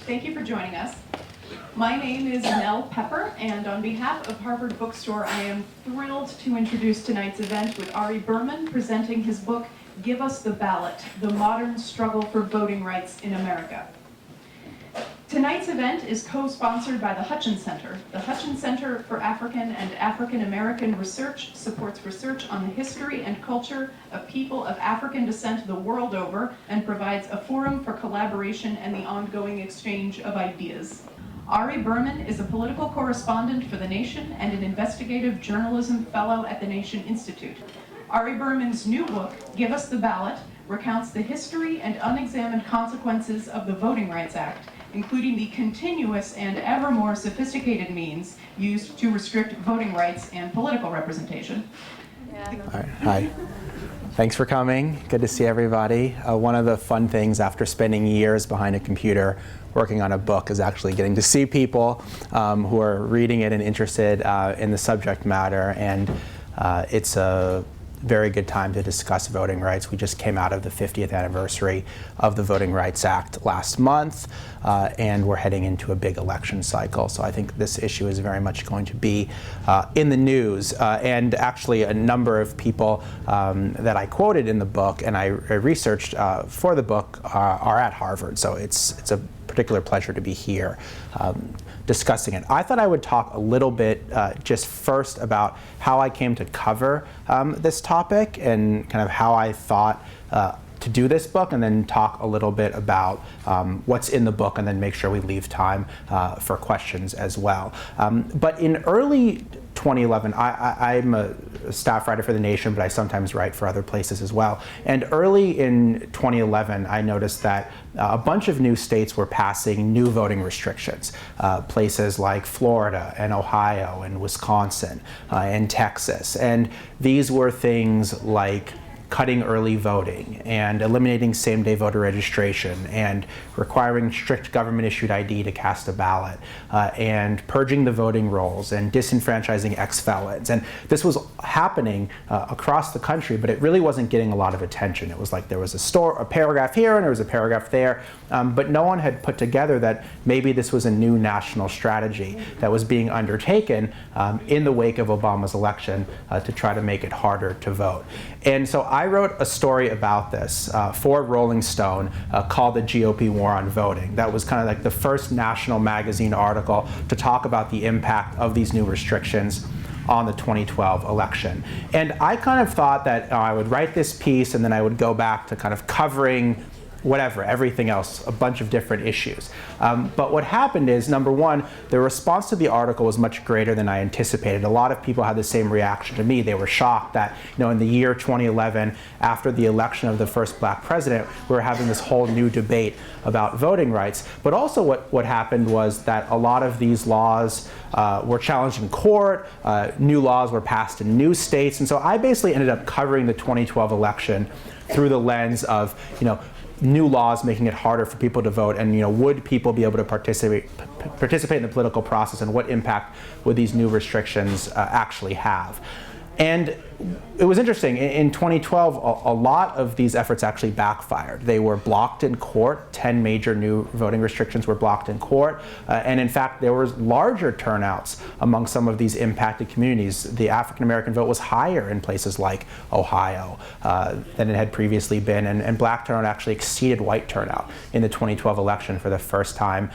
Thank you for joining us. My name is Nell Pepper, and on behalf of Harvard Bookstore, I am thrilled to introduce tonight's event with Ari Berman presenting his book, Give Us the Ballot, The Modern Struggle for Voting Rights in America. Tonight's event is co-sponsored by the Hutchins Center. The Hutchins Center for African and African American Research supports research on the history and culture of people of African descent the world over and provides a forum for collaboration and the ongoing exchange of ideas. Ari Berman is a political correspondent for The Nation and an investigative journalism fellow at the Nation Institute. Ari Berman's new book, Give Us the Ballot, recounts the history and unexamined consequences of the Voting Rights Act, including the continuous and ever more sophisticated means used to restrict voting rights and political representation. All right. Hi. Thanks for coming. Good to see everybody. One of the fun things after spending years behind a computer working on a book is actually getting to see people who are reading it and interested in the subject matter. And it's a very good time to discuss voting rights. We just came out of the 50th anniversary of the Voting Rights Act last month, and we're heading into a big election cycle. So I think this issue is very much going to be in the news. And actually a number of people that I quoted in the book and I researched for the book are at Harvard. So it's a particular pleasure to be here discussing it. I thought I would talk a little bit just first about how I came to cover this topic and kind of how I thought to do this book, and then talk a little bit about what's in the book, and then make sure we leave time for questions as well. But in early 2011, I'm a staff writer for The Nation, but I sometimes write for other places as well. And early in 2011, I noticed that a bunch of new states were passing new voting restrictions. Places like Florida and Ohio and Wisconsin and Texas. And these were things like cutting early voting and eliminating same-day voter registration and requiring strict government-issued ID to cast a ballot and purging the voting rolls and disenfranchising ex-felons. And this was happening across the country, but it really wasn't getting a lot of attention. It was like there was a paragraph here and there was a paragraph there, but no one had put together that maybe this was a new national strategy that was being undertaken in the wake of Obama's election to try to make it harder to vote. And so I wrote a story about this for Rolling Stone called The GOP War on Voting. That was kind of like the first national magazine article to talk about the impact of these new restrictions on the 2012 election. And I kind of thought that I would write this piece and then I would go back to kind of covering whatever, everything else, a bunch of different issues. But what happened is, number one, the response to the article was much greater than I anticipated. A lot of people had the same reaction to me. They were shocked that, in the year 2011, after the election of the first black president, we were having this whole new debate about voting rights. But also what happened was that a lot of these laws were challenged in court, new laws were passed in new states, and so I basically ended up covering the 2012 election through the lens of, new laws making it harder for people to vote, and would people be able to participate in the political process, and what impact would these new restrictions actually have? And it was interesting. In 2012, a lot of these efforts actually backfired. They were blocked in court. 10 major new voting restrictions were blocked in court. And in fact, there were larger turnouts among some of these impacted communities. The African American vote was higher in places like Ohio than it had previously been. And black turnout actually exceeded white turnout in the 2012 election for the first time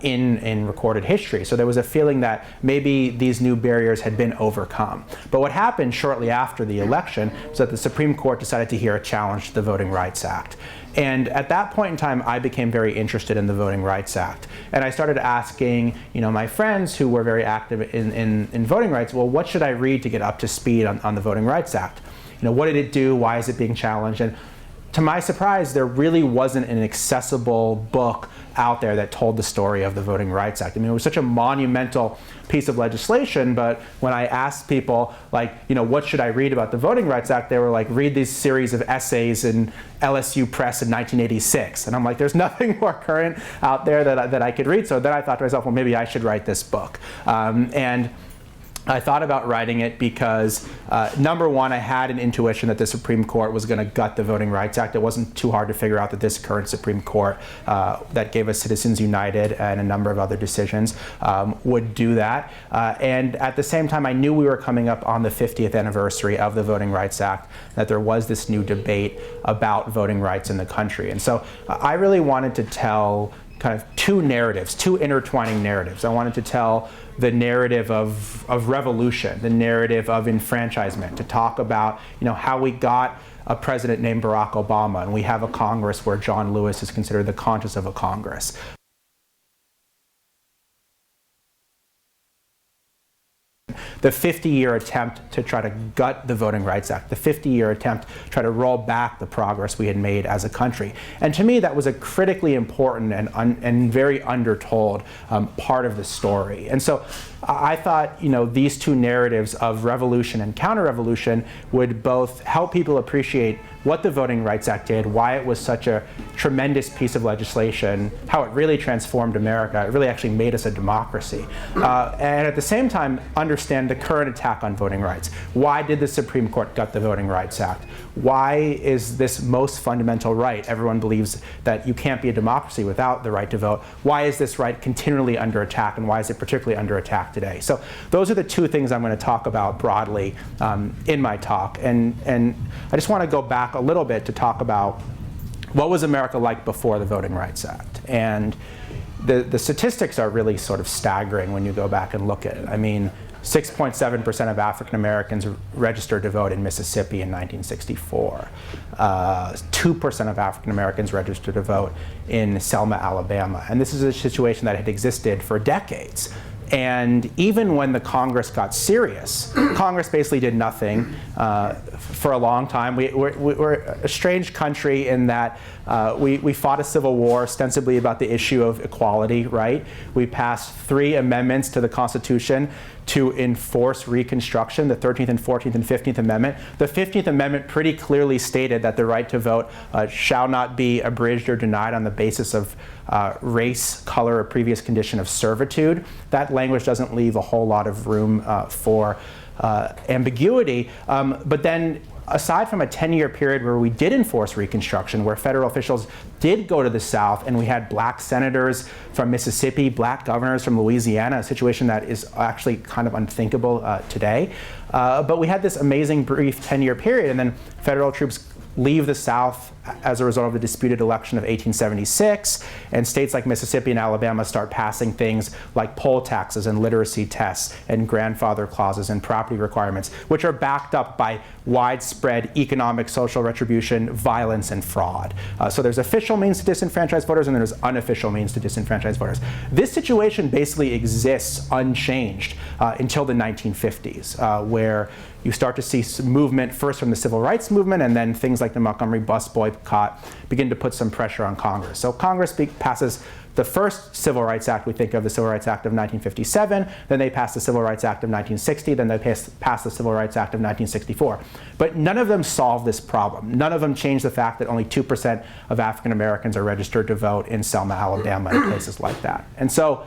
in recorded history. So there was a feeling that maybe these new barriers had been overcome. But what happened shortly after the election was that the Supreme Court decided to hear a challenge to the Voting Rights Act. And at that point in time, I became very interested in the Voting Rights Act. And I started asking, my friends who were very active in voting rights, well, what should I read to get up to speed on the Voting Rights Act? What did it do? Why is it being challenged? And to my surprise, there really wasn't an accessible book out there that told the story of the Voting Rights Act. It was such a monumental piece of legislation, but when I asked people, what should I read about the Voting Rights Act, they were like, read these series of essays in LSU Press in 1986. And I'm like, there's nothing more current out there that I could read. So then I thought to myself, well, maybe I should write this book. And I thought about writing it because, number one, I had an intuition that the Supreme Court was going to gut the Voting Rights Act. It wasn't too hard to figure out that this current Supreme Court that gave us Citizens United and a number of other decisions would do that. And at the same time, I knew we were coming up on the 50th anniversary of the Voting Rights Act, that there was this new debate about voting rights in the country. And so I really wanted to tell kind of two narratives, two intertwining narratives. I wanted to tell the narrative of revolution, the narrative of enfranchisement, to talk about, how we got a president named Barack Obama, and we have a Congress where John Lewis is considered the conscience of a Congress. The 50-year attempt to try to gut the Voting Rights Act, the 50-year attempt to try to roll back the progress we had made as a country. And to me, that was a critically important and very undertold part of the story. And so I thought, these two narratives of revolution and counter-revolution would both help people appreciate what the Voting Rights Act did, why it was such a tremendous piece of legislation, how it really transformed America. It really actually made us a democracy. And at the same time, understand the current attack on voting rights. Why did the Supreme Court gut the Voting Rights Act? Why is this most fundamental right? Everyone believes that you can't be a democracy without the right to vote. Why is this right continually under attack, and why is it particularly under attack today? So those are the two things I'm going to talk about broadly in my talk. And I just want to go back a little bit to talk about what was America like before the Voting Rights Act. And the statistics are really sort of staggering when you go back and look at it. I mean, 6.7% of African Americans registered to vote in Mississippi in 1964. 2% of African Americans registered to vote in Selma, Alabama. And this is a situation that had existed for decades. And even when the Congress got serious, Congress basically did nothing for a long time. We're a strange country in that we fought a civil war ostensibly about the issue of equality, right? We passed 3 amendments to the Constitution to enforce Reconstruction, the 13th and 14th and 15th Amendment. The 15th Amendment pretty clearly stated that the right to vote shall not be abridged or denied on the basis of race, color, or previous condition of servitude. That language doesn't leave a whole lot of room for ambiguity. But then, aside from a 10-year period where we did enforce Reconstruction, where federal officials did go to the South, and we had black senators from Mississippi, black governors from Louisiana, a situation that is actually kind of unthinkable today. But we had this amazing brief 10-year period, and then federal troops leave the South as a result of the disputed election of 1876, and states like Mississippi and Alabama start passing things like poll taxes and literacy tests and grandfather clauses and property requirements, which are backed up by widespread economic, social retribution, violence, and fraud. So there's official means to disenfranchise voters, and there's unofficial means to disenfranchise voters. This situation basically exists unchanged until the 1950s, where you start to see some movement, first from the civil rights movement, and then things like the Montgomery bus boycott begin to put some pressure on Congress. So Congress passes the first Civil Rights Act. We think of the Civil Rights Act of 1957, then they pass the Civil Rights Act of 1960, then they pass the Civil Rights Act of 1964. But none of them solve this problem. None of them change the fact that only 2% of African Americans are registered to vote in Selma, Alabama, and places like that. And so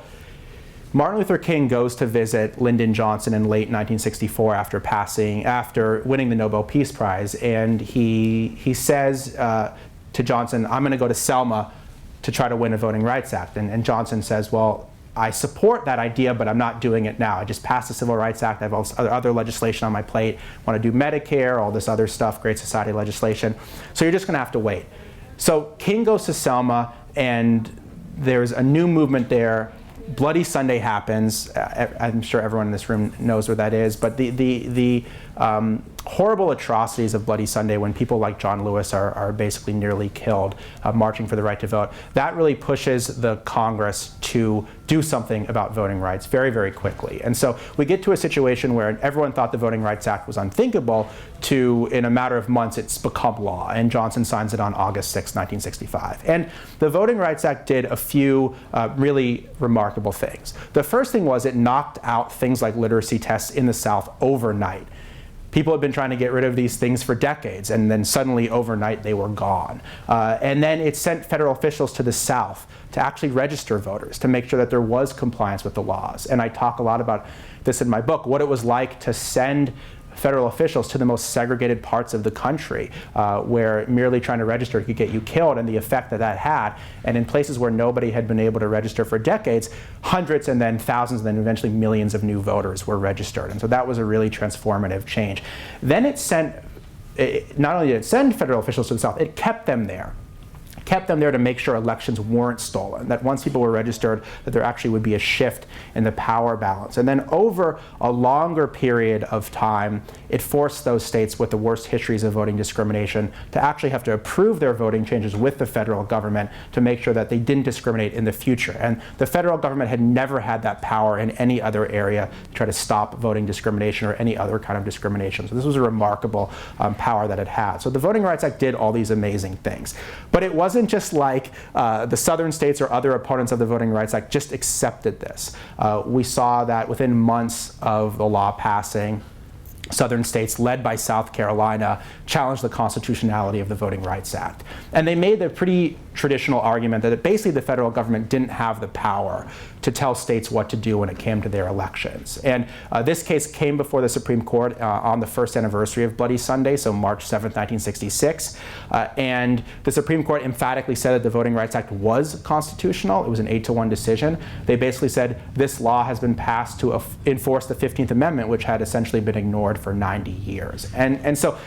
Martin Luther King goes to visit Lyndon Johnson in late 1964 after winning the Nobel Peace Prize, and he says to Johnson, "I'm going to go to Selma to try to win a Voting Rights Act." And Johnson says, "Well, I support that idea, but I'm not doing it now. I just passed the Civil Rights Act. I have other legislation on my plate. I want to do Medicare, all this other stuff, Great Society legislation. So you're just going to have to wait." So King goes to Selma, and there's a new movement there. Bloody Sunday happens. I'm sure everyone in this room knows where that is, but the horrible atrocities of Bloody Sunday, when people like John Lewis are basically nearly killed marching for the right to vote, that really pushes the Congress to do something about voting rights very, very quickly. And so we get to a situation where everyone thought the Voting Rights Act was unthinkable to, in a matter of months, it's become law, and Johnson signs it on August 6, 1965. And the Voting Rights Act did a few really remarkable things. The first thing was it knocked out things like literacy tests in the South overnight. People had been trying to get rid of these things for decades, and then suddenly overnight they were gone. And then it sent federal officials to the South to actually register voters, to make sure that there was compliance with the laws. And I talk a lot about this in my book, what it was like to send federal officials to the most segregated parts of the country, where merely trying to register could get you killed, and the effect that that had. And in places where nobody had been able to register for decades, hundreds and then thousands and then eventually millions of new voters were registered. And so that was a really transformative change. Then it sent, not only did it send federal officials to the South, it kept them there. Kept them there to make sure elections weren't stolen, that once people were registered, that there actually would be a shift in the power balance. And then over a longer period of time, it forced those states with the worst histories of voting discrimination to actually have to approve their voting changes with the federal government to make sure that they didn't discriminate in the future. And the federal government had never had that power in any other area to try to stop voting discrimination or any other kind of discrimination. So this was a remarkable power that it had. So the Voting Rights Act did all these amazing things. But it wasn't just like the southern states or other opponents of the Voting Rights Act just accepted this. We saw that within months of the law passing, southern states, led by South Carolina, challenged the constitutionality of the Voting Rights Act. And they made the pretty traditional argument that basically the federal government didn't have the power to tell states what to do when it came to their elections. And this case came before the Supreme Court on the first anniversary of Bloody Sunday, so March 7th, 1966. And the Supreme Court emphatically said that the Voting Rights Act was constitutional. It was an 8-1 decision. They basically said this law has been passed to enforce the 15th Amendment, which had essentially been ignored for 90 years. And so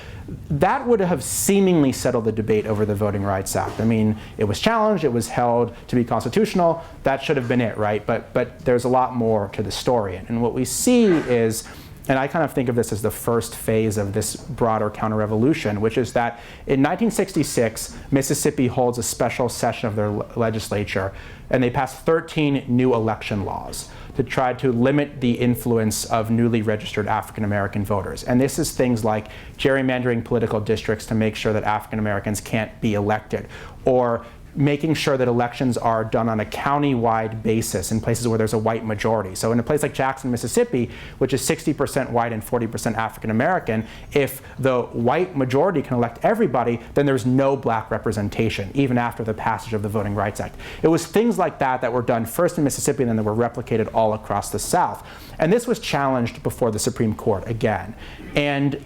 that would have seemingly settled the debate over the Voting Rights Act. I mean, it was challenged, it was held to be constitutional, that should have been it, right? But there's a lot more to the story. And what we see is, and I kind of think of this as the first phase of this broader counter-revolution, which is that in 1966, Mississippi holds a special session of their legislature, and they pass 13 new election laws to try to limit the influence of newly registered African American voters. And this is things like gerrymandering political districts to make sure that African Americans can't be elected, or making sure that elections are done on a county-wide basis in places where there's a white majority. So in a place like Jackson, Mississippi, which is 60% white and 40% African American, if the white majority can elect everybody, then there's no black representation, even after the passage of the Voting Rights Act. It was things like that that were done first in Mississippi and then they were replicated all across the South. And this was challenged before the Supreme Court again. And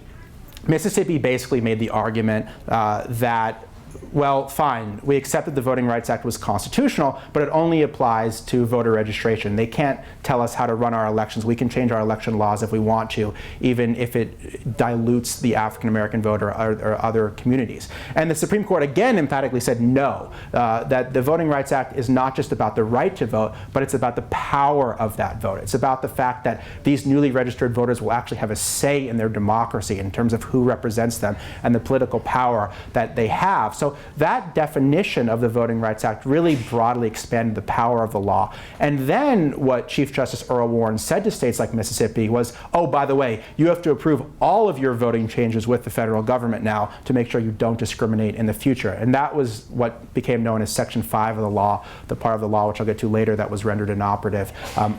Mississippi basically made the argument that, well, fine, we accept that the Voting Rights Act was constitutional, but it only applies to voter registration. They can't tell us how to run our elections. We can change our election laws if we want to, even if it dilutes the African American voter or other communities. And the Supreme Court again emphatically said no, that the Voting Rights Act is not just about the right to vote, but it's about the power of that vote. It's about the fact that these newly registered voters will actually have a say in their democracy in terms of who represents them and the political power that they have. So that definition of the Voting Rights Act really broadly expanded the power of the law. And then what Chief Justice Earl Warren said to states like Mississippi was, oh, by the way, you have to approve all of your voting changes with the federal government now to make sure you don't discriminate in the future. And that was what became known as Section 5 of the law, the part of the law which I'll get to later that was rendered inoperative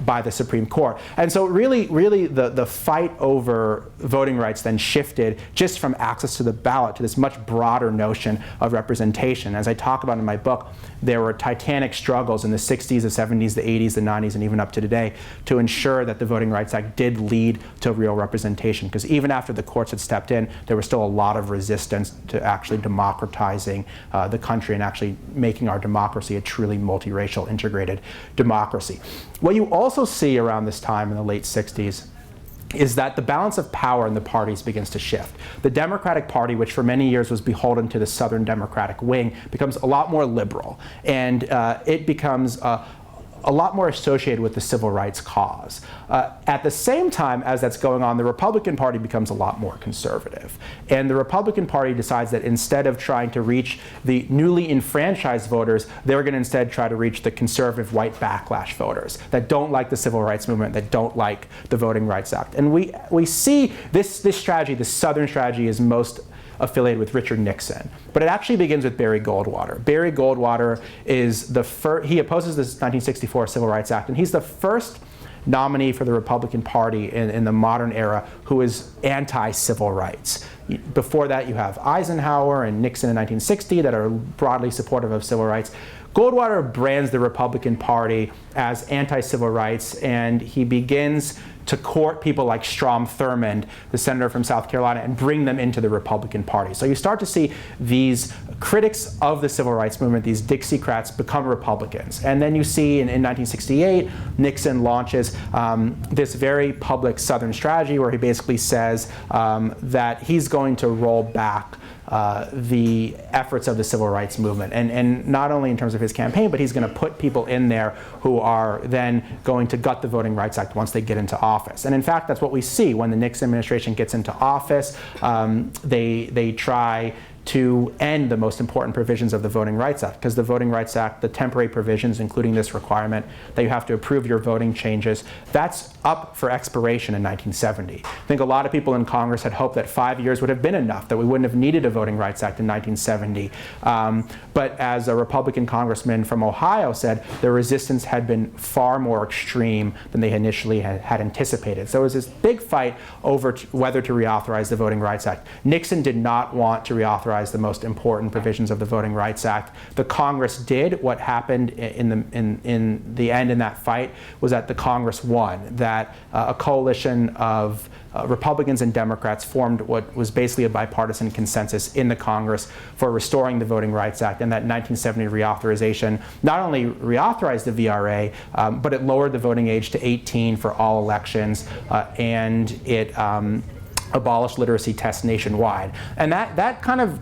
by the Supreme Court. And so really the fight over voting rights then shifted just from access to the ballot to this much broader notion of representation. As I talk about in my book, there were titanic struggles in the 60s, the 70s, the 80s, the 90s, and even up to today to ensure that the Voting Rights Act did lead to real representation. Because even after the courts had stepped in, there was still a lot of resistance to actually democratizing the country and actually making our democracy a truly multiracial, integrated democracy. What you also see around this time in the late 60s is that the balance of power in the parties begins to shift. The Democratic Party, which for many years was beholden to the Southern Democratic wing, becomes a lot more liberal, and it becomes a lot more associated with the civil rights cause. At the same time as that's going on, the Republican Party becomes a lot more conservative. And the Republican Party decides that instead of trying to reach the newly enfranchised voters, they're going to instead try to reach the conservative white backlash voters that don't like the civil rights movement, that don't like the Voting Rights Act. And we see this strategy, this Southern strategy, is most affiliated with Richard Nixon. But it actually begins with Barry Goldwater. Barry Goldwater is the first, he opposes this 1964 Civil Rights Act, and he's the first nominee for the Republican Party in the modern era who is anti-civil rights. Before that, you have Eisenhower and Nixon in 1960 that are broadly supportive of civil rights. Goldwater brands the Republican Party as anti-civil rights, and he begins to court people like Strom Thurmond, the senator from South Carolina, and bring them into the Republican Party. So you start to see these critics of the civil rights movement, these Dixiecrats, become Republicans. And then you see in 1968, Nixon launches this very public Southern strategy where he basically says that he's going to roll back the efforts of the civil rights movement. And not only in terms of his campaign, but he's going to put people in there who are then going to gut the Voting Rights Act once they get into office. And in fact, that's what we see when the Nixon administration gets into office. They try to end the most important provisions of the Voting Rights Act, because the Voting Rights Act, the temporary provisions, including this requirement that you have to approve your voting changes, that's up for expiration in 1970. I think a lot of people in Congress had hoped that 5 years would have been enough, that we wouldn't have needed a Voting Rights Act in 1970. But as a Republican congressman from Ohio said, the resistance had been far more extreme than they initially had anticipated. So it was this big fight over whether to reauthorize the Voting Rights Act. Nixon did not want to reauthorize the most important provisions of the Voting Rights Act. The Congress did. What happened in the end in that fight was that the Congress won, that a coalition of Republicans and Democrats formed what was basically a bipartisan consensus in the Congress for restoring the Voting Rights Act, and that 1970 reauthorization not only reauthorized the VRA, but it lowered the voting age to 18 for all elections, and it abolished literacy tests nationwide. And that kind of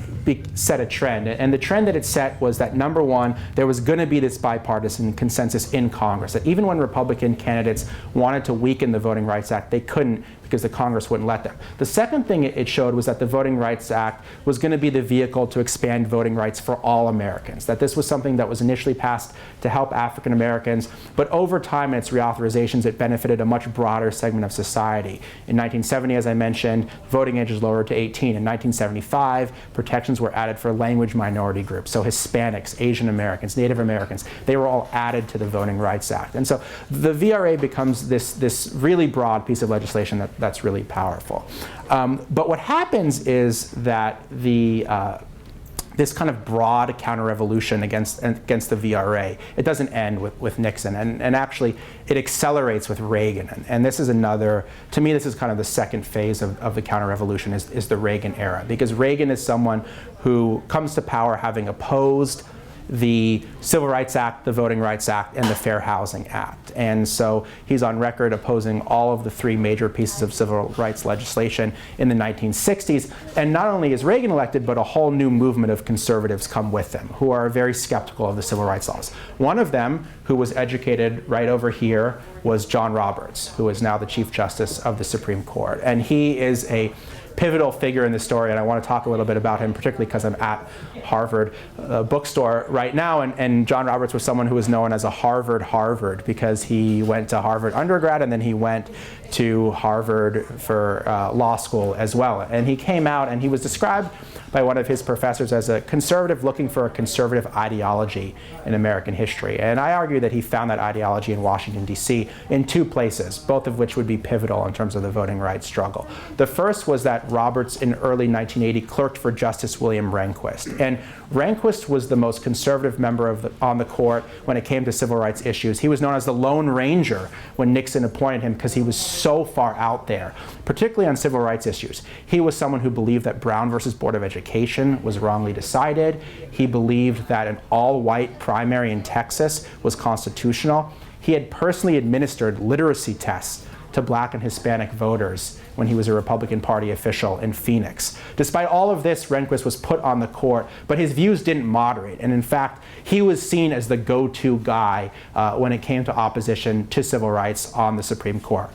set a trend. And the trend that it set was that, number one, there was going to be this bipartisan consensus in Congress, that even when Republican candidates wanted to weaken the Voting Rights Act, they couldn't, because the Congress wouldn't let them. The second thing it showed was that the Voting Rights Act was going to be the vehicle to expand voting rights for all Americans, that this was something that was initially passed to help African Americans, but over time in its reauthorizations, it benefited a much broader segment of society. In 1970, as I mentioned, voting age was lowered to 18. In 1975, protections were added for language minority groups, so Hispanics, Asian Americans, Native Americans, they were all added to the Voting Rights Act. And so the VRA becomes this really broad piece of legislation that's really powerful. But what happens is that this kind of broad counter-revolution against the VRA, it doesn't end with Nixon, and actually it accelerates with Reagan. And this is another, to me, this is kind of the second phase of the counter-revolution is the Reagan era, because Reagan is someone who comes to power having opposed the Civil Rights Act, the Voting Rights Act, and the Fair Housing Act. And so he's on record opposing all of the three major pieces of civil rights legislation in the 1960s. And not only is Reagan elected, but a whole new movement of conservatives come with him who are very skeptical of the civil rights laws. One of them, who was educated right over here, was John Roberts, who is now the Chief Justice of the Supreme Court. And he is a pivotal figure in the story, and I want to talk a little bit about him, particularly because I'm at Harvard bookstore right now, and John Roberts was someone who was known as a Harvard, because he went to Harvard undergrad and then he went to Harvard for law school as well. And he came out and he was described by one of his professors as a conservative looking for a conservative ideology in American history. And I argue that he found that ideology in Washington, D.C. in two places, both of which would be pivotal in terms of the voting rights struggle. The first was that Roberts in early 1980 clerked for Justice William Rehnquist. And Rehnquist was the most conservative member on the court when it came to civil rights issues. He was known as the Lone Ranger when Nixon appointed him because he was so far out there, particularly on civil rights issues. He was someone who believed that Brown versus Board of Education was wrongly decided. He believed that an all-white primary in Texas was constitutional. He had personally administered literacy tests to Black and Hispanic voters when he was a Republican Party official in Phoenix. Despite all of this, Rehnquist was put on the court, but his views didn't moderate. And in fact, he was seen as the go-to guy when it came to opposition to civil rights on the Supreme Court.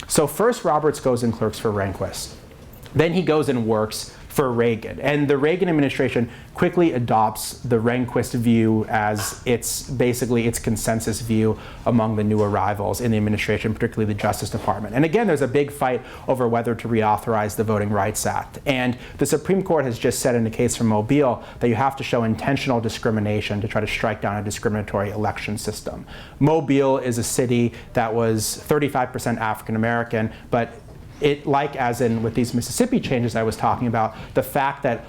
So first, Roberts goes and clerks for Rehnquist. Then he goes and works for Reagan. And the Reagan administration quickly adopts the Rehnquist view as basically its consensus view among the new arrivals in the administration, particularly the Justice Department. And again, there's a big fight over whether to reauthorize the Voting Rights Act. And the Supreme Court has just said in the case from Mobile that you have to show intentional discrimination to try to strike down a discriminatory election system. Mobile is a city that was 35% African American, but as in with these Mississippi changes I was talking about, the fact that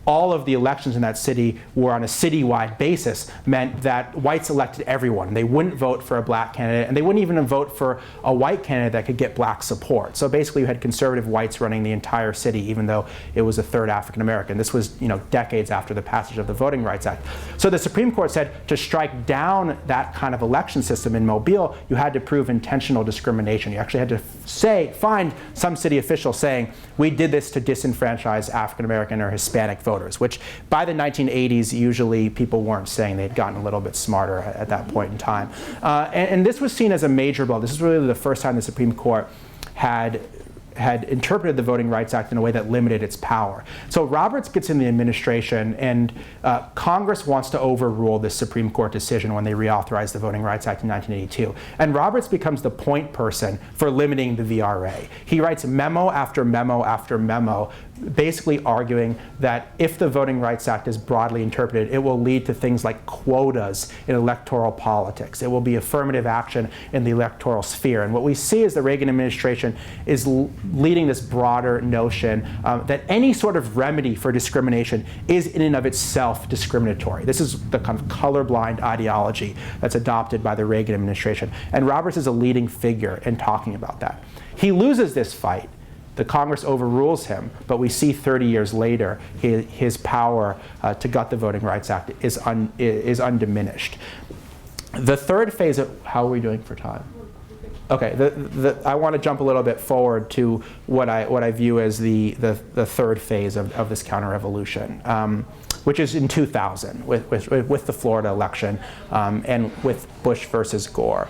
all of the elections in that city were on a citywide basis meant that whites elected everyone. They wouldn't vote for a black candidate, and they wouldn't even vote for a white candidate that could get black support. So basically you had conservative whites running the entire city, even though it was a third African American. This was decades after the passage of the Voting Rights Act. So the Supreme Court said to strike down that kind of election system in Mobile, you had to prove intentional discrimination. You actually had to find some city official saying, we did this to disenfranchise African American or Hispanic voters, which by the 1980s, usually people weren't saying. They'd gotten a little bit smarter at that point in time. And this was seen as a major blow. This is really the first time the Supreme Court had interpreted the Voting Rights Act in a way that limited its power. So Roberts gets in the administration, and Congress wants to overrule this Supreme Court decision when they reauthorized the Voting Rights Act in 1982. And Roberts becomes the point person for limiting the VRA. He writes memo after memo after memo, basically arguing that if the Voting Rights Act is broadly interpreted, it will lead to things like quotas in electoral politics. It will be affirmative action in the electoral sphere. And what we see is the Reagan administration is leading this broader notion that any sort of remedy for discrimination is in and of itself discriminatory. This is the kind of colorblind ideology that's adopted by the Reagan administration. And Roberts is a leading figure in talking about that. He loses this fight. The Congress overrules him, but we see 30 years later his power to gut the Voting Rights Act is undiminished. The third phase of, how are we doing for time? Okay, I want to jump a little bit forward to what I view as the third phase of this counter-revolution, which is in 2000 with the Florida election and with Bush versus Gore.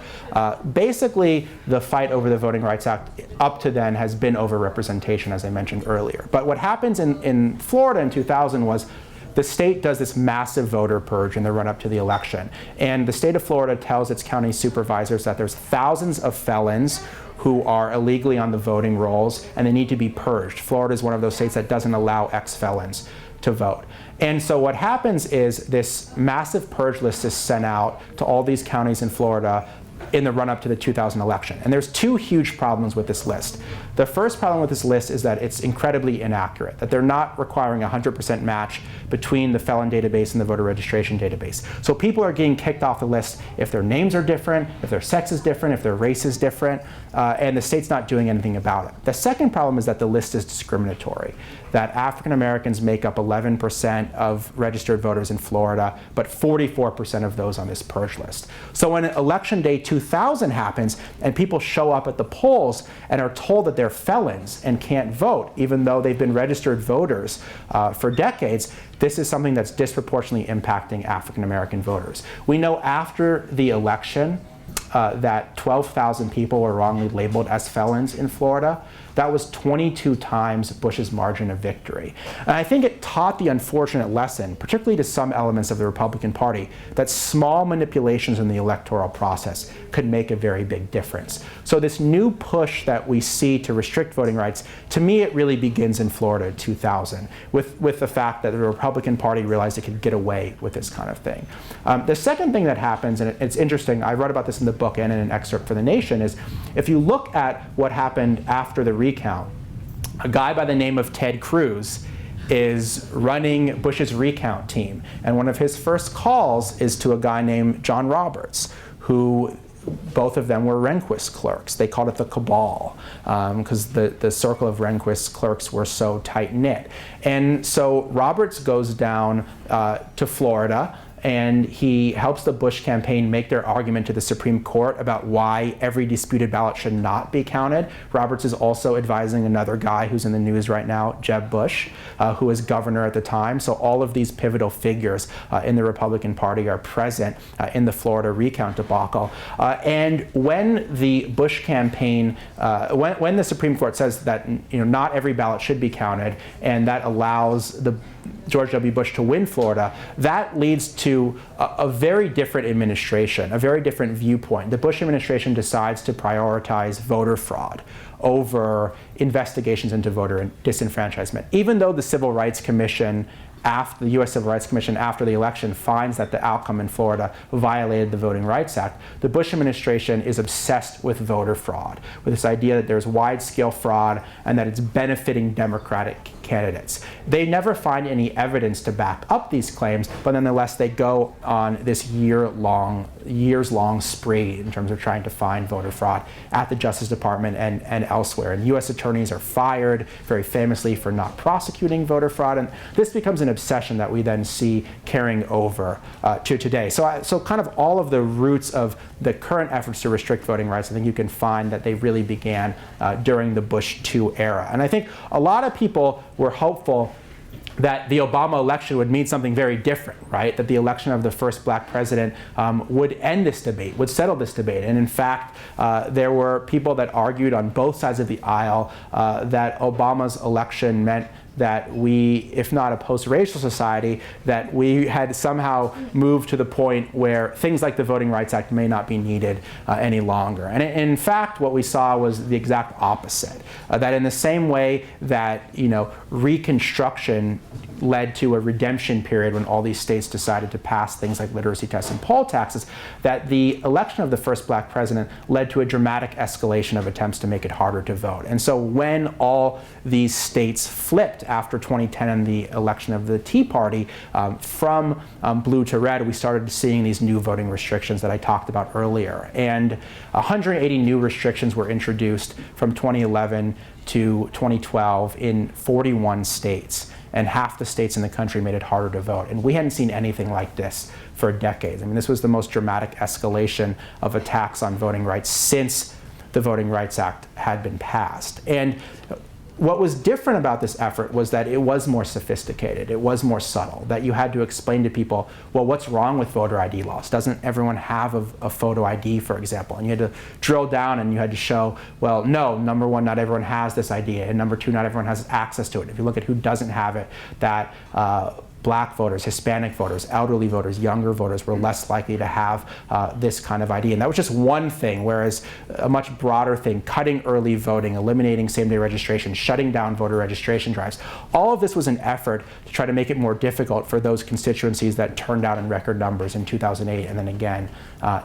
Basically, the fight over the Voting Rights Act up to then has been over representation, as I mentioned earlier. But what happens in Florida in 2000 was the state does this massive voter purge in the run-up to the election. And the state of Florida tells its county supervisors that there's thousands of felons who are illegally on the voting rolls, and they need to be purged. Florida is one of those states that doesn't allow ex-felons to vote. And so what happens is this massive purge list is sent out to all these counties in Florida in the run-up to the 2000 election. And there's two huge problems with this list. The first problem with this list is that it's incredibly inaccurate, that they're not requiring a 100% match between the felon database and the voter registration database. So people are getting kicked off the list if their names are different, if their sex is different, if their race is different, and the state's not doing anything about it. The second problem is that the list is discriminatory, that African Americans make up 11% of registered voters in Florida, but 44% of those on this purge list. So when election day 2000 happens and people show up at the polls and are told that they're felons and can't vote, even though they've been registered voters for decades, this is something that's disproportionately impacting African American voters. We know after the election that 12,000 people were wrongly labeled as felons in Florida. That was 22 times Bush's margin of victory. And I think it taught the unfortunate lesson, particularly to some elements of the Republican Party, that small manipulations in the electoral process could make a very big difference. So this new push that we see to restrict voting rights, to me it really begins in Florida in 2000, with the fact that the Republican Party realized it could get away with this kind of thing. The second thing that happens, and it's interesting, I wrote about this in the book and in an excerpt for The Nation, is if you look at what happened after the recount, a guy by the name of Ted Cruz is running Bush's recount team. And one of his first calls is to a guy named John Roberts, who both of them were Rehnquist clerks. They called it the cabal because the circle of Rehnquist clerks were so tight-knit. And so Roberts goes down to Florida and he helps the Bush campaign make their argument to the Supreme Court about why every disputed ballot should not be counted. Roberts is also advising another guy who's in the news right now, Jeb Bush, who was governor at the time. So all of these pivotal figures in the Republican Party are present in the Florida recount debacle. And when the Bush campaign, when the Supreme Court says that not every ballot should be counted, and that allows the George W. Bush to win Florida, that leads to a very different administration, a very different viewpoint. The Bush administration decides to prioritize voter fraud over investigations into voter disenfranchisement. Even though the Civil Rights Commission, after the U.S. Civil Rights Commission after the election finds that the outcome in Florida violated the Voting Rights Act, the Bush administration is obsessed with voter fraud, with this idea that there's wide-scale fraud and that it's benefiting Democratic candidates. They never find any evidence to back up these claims, but nonetheless they go on this years-long spree in terms of trying to find voter fraud at the Justice Department and elsewhere. And U.S. attorneys are fired, very famously, for not prosecuting voter fraud, and this becomes an obsession that we then see carrying over to today. So kind of all of the roots of the current efforts to restrict voting rights, I think you can find that they really began during the Bush II era. And I think a lot of people were hopeful that the Obama election would mean something very different, right? That the election of the first black president would end this debate, would settle this debate. And in fact, there were people that argued on both sides of the aisle that Obama's election meant that we, if not a post-racial society, that we had somehow moved to the point where things like the Voting Rights Act may not be needed any longer. And in fact, what we saw was the exact opposite. That in the same way that, Reconstruction led to a redemption period when all these states decided to pass things like literacy tests and poll taxes, that the election of the first black president led to a dramatic escalation of attempts to make it harder to vote. And so when all these states flipped after 2010 and the election of the Tea Party from blue to red, we started seeing these new voting restrictions that I talked about earlier. And 180 new restrictions were introduced from 2011 to 2012 in 41 states. And half the states in the country made it harder to vote. And we hadn't seen anything like this for decades. I mean, this was the most dramatic escalation of attacks on voting rights since the Voting Rights Act had been passed. And what was different about this effort was that it was more sophisticated, it was more subtle, that you had to explain to people, well, what's wrong with voter ID laws? Doesn't everyone have a photo ID, for example? And you had to drill down and you had to show, well, no, number one, not everyone has this ID, and number two, not everyone has access to it. If you look at who doesn't have it, that black voters, Hispanic voters, elderly voters, younger voters were less likely to have this kind of ID. And that was just one thing, whereas a much broader thing, cutting early voting, eliminating same-day registration, shutting down voter registration drives, all of this was an effort to try to make it more difficult for those constituencies that turned out in record numbers in 2008 and then again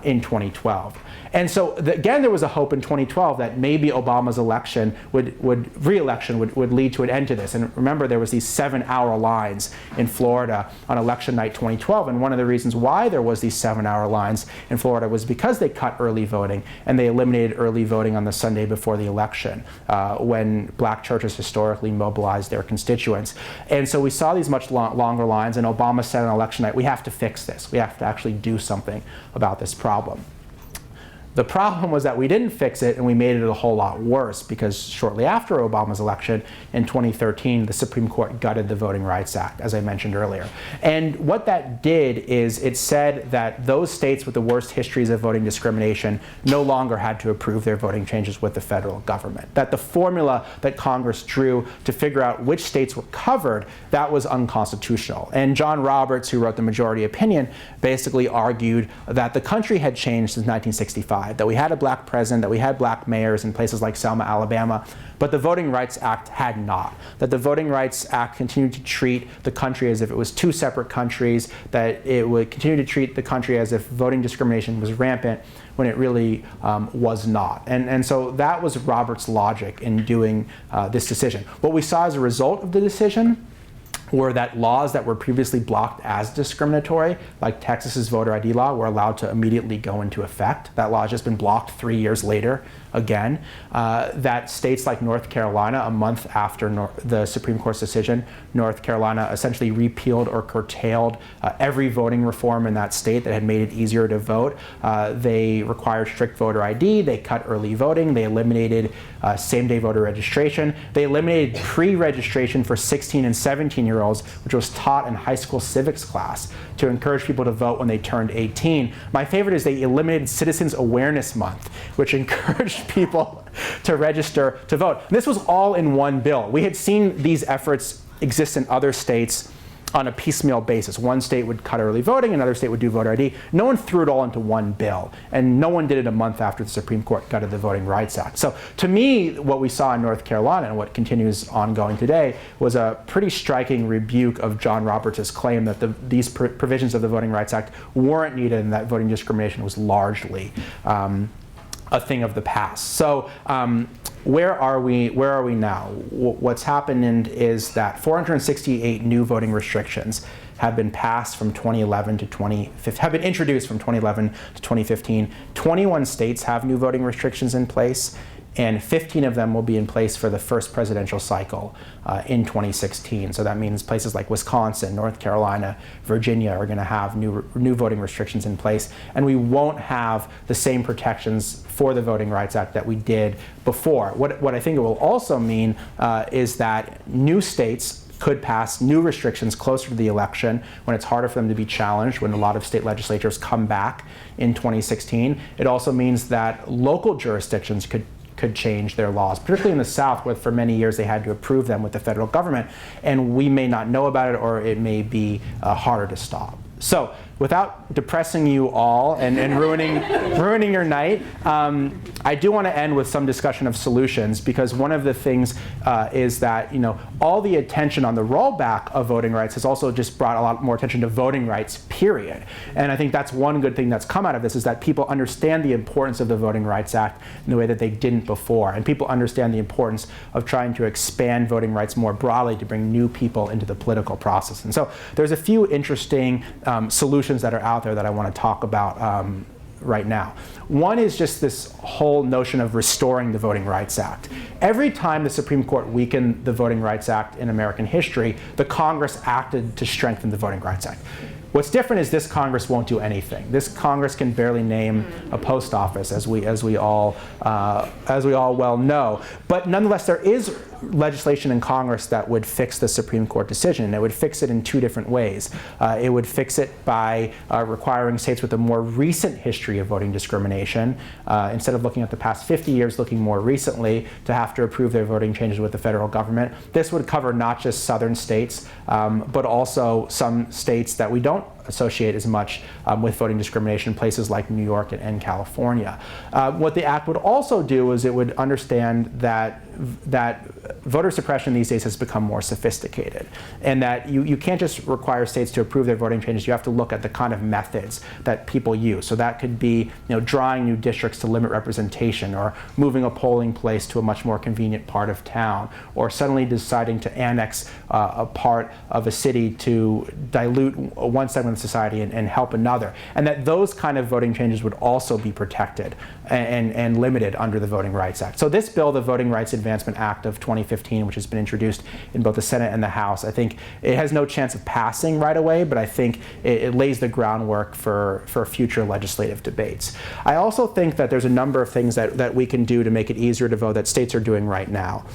in 2012. And so again, there was a hope in 2012 that maybe Obama's election re-election would lead to an end to this. And remember, there was these 7-hour lines in Florida on election night 2012, and one of the reasons why there was these 7-hour lines in Florida was because they cut early voting and they eliminated early voting on the Sunday before the election, when black churches historically mobilized their constituents. And so we saw these much longer lines, and Obama said on election night, we have to fix this. We have to actually do something about this problem. The problem was that we didn't fix it, and we made it a whole lot worse, because shortly after Obama's election in 2013, the Supreme Court gutted the Voting Rights Act, as I mentioned earlier. And what that did is it said that those states with the worst histories of voting discrimination no longer had to approve their voting changes with the federal government. That the formula that Congress drew to figure out which states were covered, that was unconstitutional. And John Roberts, who wrote the majority opinion, basically argued that the country had changed since 1965. That we had a black president, that we had black mayors in places like Selma, Alabama, but the Voting Rights Act had not. That the Voting Rights Act continued to treat the country as if it was two separate countries, that it would continue to treat the country as if voting discrimination was rampant when it really was not. And so that was Roberts' logic in doing this decision. What we saw as a result of the decision were that laws that were previously blocked as discriminatory, like Texas's voter ID law, were allowed to immediately go into effect. That law has just been blocked 3 years later again. That states like North Carolina, a month after the Supreme Court's decision, North Carolina essentially repealed or curtailed every voting reform in that state that had made it easier to vote. They required strict voter ID, they cut early voting, they eliminated same-day voter registration, they eliminated pre-registration for 16 and 17-year-olds, which was taught in high school civics class to encourage people to vote when they turned 18. My favorite is they eliminated Citizens Awareness Month, which encouraged people to register to vote. And this was all in one bill. We had seen these efforts exist in other states on a piecemeal basis. One state would cut early voting, another state would do voter ID. No one threw it all into one bill, and no one did it a month after the Supreme Court gutted the Voting Rights Act. So to me, what we saw in North Carolina and what continues ongoing today was a pretty striking rebuke of John Roberts' claim that these provisions of the Voting Rights Act weren't needed and that voting discrimination was largely a thing of the past. So where are we now? What's happened is that 468 new voting restrictions have been passed from 2011 to 2015, have been introduced from 2011 to 2015. 21 states have new voting restrictions in place, and 15 of them will be in place for the first presidential cycle in 2016. So that means places like Wisconsin, North Carolina, Virginia are going to have new voting restrictions in place, and we won't have the same protections for the Voting Rights Act that we did before. What I think it will also mean is that new states could pass new restrictions closer to the election when it's harder for them to be challenged, when a lot of state legislatures come back in 2016. It also means that local jurisdictions could change their laws, particularly in the South, where for many years they had to approve them with the federal government, and we may not know about it, or it may be harder to stop. So without depressing you all and ruining your night, I do want to end with some discussion of solutions, because one of the things is that all the attention on the rollback of voting rights has also just brought a lot more attention to voting rights, period. And I think that's one good thing that's come out of this, is that people understand the importance of the Voting Rights Act in a way that they didn't before. And people understand the importance of trying to expand voting rights more broadly to bring new people into the political process. And so there's a few interesting solutions that are out there that I want to talk about right now. One is just this whole notion of restoring the Voting Rights Act. Every time the Supreme Court weakened the Voting Rights Act in American history, the Congress acted to strengthen the Voting Rights Act. What's different is this Congress won't do anything. This Congress can barely name a post office, as we all well know. But nonetheless, there is legislation in Congress that would fix the Supreme Court decision, and it would fix it in two different ways. It would fix it by requiring states with a more recent history of voting discrimination, instead of looking at the past 50 years, looking more recently, to have to approve their voting changes with the federal government. This would cover not just southern states, but also some states that we don't associate as much with voting discrimination, places like New York and California. What the act would also do is it would understand that voter suppression these days has become more sophisticated, and that you can't just require states to approve their voting changes. You have to look at the kind of methods that people use. So that could be drawing new districts to limit representation, or moving a polling place to a much more convenient part of town, or suddenly deciding to annex a part of a city to dilute one segment of society and help another. And that those kind of voting changes would also be protected and limited under the Voting Rights Act. So this bill, the Voting Rights Advancement Act of 2015, which has been introduced in both the Senate and the House, I think it has no chance of passing right away, but I think it lays the groundwork for future legislative debates. I also think that there's a number of things that we can do to make it easier to vote that states are doing right now.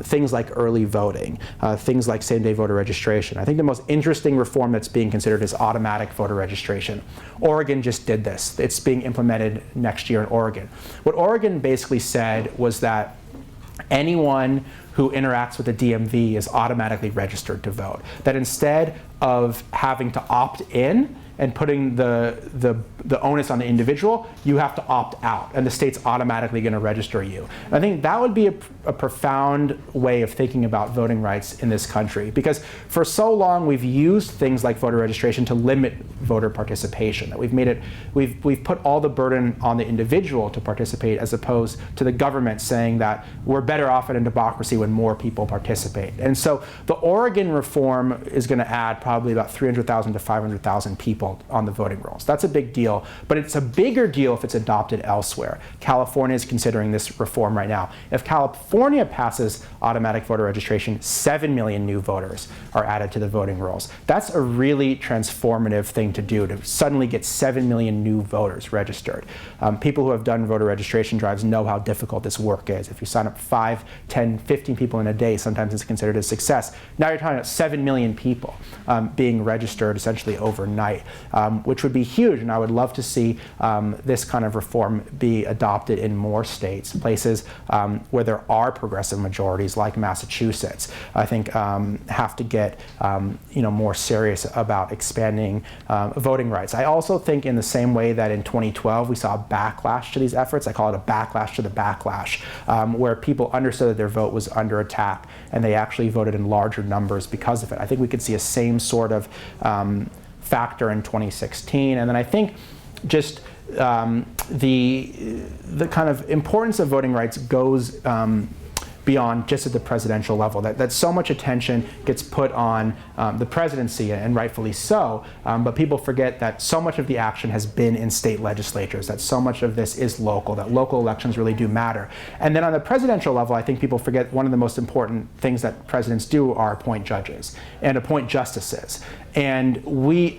Things like early voting, things like same-day voter registration. I think the most interesting reform that's being considered is automatic voter registration. Oregon just did this. It's being implemented next year in Oregon. What Oregon basically said was that anyone who interacts with the DMV is automatically registered to vote. That instead of having to opt in and putting the onus on the individual, you have to opt out, and the state's automatically going to register you. And I think that would be a profound way of thinking about voting rights in this country, because for so long we've used things like voter registration to limit voter participation. That we've put all the burden on the individual to participate, as opposed to the government saying that we're better off in a democracy when more people participate. And so the Oregon reform is going to add probably about 300,000 to 500,000 people on the voting rolls. That's a big deal, but it's a bigger deal if it's adopted elsewhere. California is considering this reform right now. If California passes automatic voter registration, 7 million new voters are added to the voting rolls. That's a really transformative thing to do, to suddenly get 7 million new voters registered. People who have done voter registration drives know how difficult this work is. If you sign up 5, 10, 15 people in a day, sometimes it's considered a success. Now you're talking about 7 million people being registered essentially overnight, which would be huge, and I would love to see this kind of reform be adopted in more states, places where there are progressive majorities like Massachusetts. I think have to get more serious about expanding voting rights. I also think in the same way that in 2012 we saw a backlash to these efforts, I call it a backlash to the backlash, where people understood that their vote was under attack and they actually voted in larger numbers because of it. I think we could see a same sort of factor in 2016. And then I think just the kind of importance of voting rights goes beyond just at the presidential level. That so much attention gets put on the presidency, and rightfully so, but people forget that so much of the action has been in state legislatures, that so much of this is local, that local elections really do matter. And then on the presidential level, I think people forget one of the most important things that presidents do are appoint judges and appoint justices. And